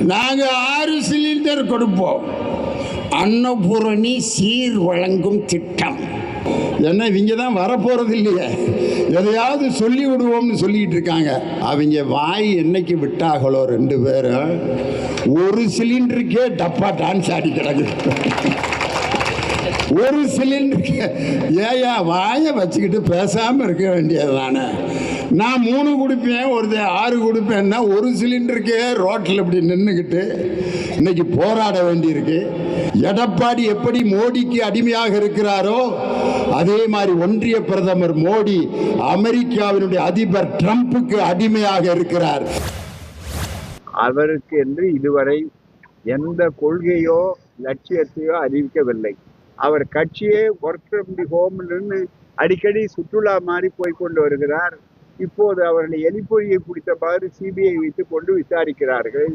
நாங்க 6 சிலிண்டர் கொடுப்போம். அன்னபூரணி சீர் வழங்கும் திட்டம். என்ன இவங்க தான் வரப்போறது இல்லையே, எதையாவது சொல்லி விடுவோம்னு சொல்லிட்டு இருக்காங்க. அவங்க வாய் என்னைக்கு விட்டாங்களோ 2 பேரும் ஒரு சிலிண்டருக்கே டப்பா டான்ஸ் ஆடி கிடக்குது. ஒரு சிலிண்டருக்கு ஏயா வாயை வச்சுக்கிட்டு பேசாமல் இருக்க வேண்டியது தானே. நான் 3 கொடுப்பேன், ஒருத்தர் 6 கொடுப்பேன்னா ஒரு சிலிண்டருக்கே ரோட்டில் இப்படி நின்றுக்கிட்டு இன்னைக்கு போராட வேண்டியிருக்கு. எடப்பாடி எப்படி மோடிக்கு அடிமையாக இருக்கிறாரோ அதே மாதிரி ஒன்றிய பிரதமர் மோடி அமெரிக்காவினுடைய அதிபர் ட்ரம்புக்கு அடிமையாக இருக்கிறார். அவருக்கு என்று இதுவரை எந்த கொள்கையோ லட்சியத்தையோ அறிவிக்கவில்லை. அவர் கட்சியே ஒர்க் ஃப்ரம் தி ஹோம்னு அடிக்கடி சுற்றுலா மாதிரி போய்கொண்டு வருகிறார். இப்போது அவர்களை எலிப்பொறியை பிடித்தவாறு சிபிஐ வைத்துக் கொண்டு விசாரிக்கிறார்கள்.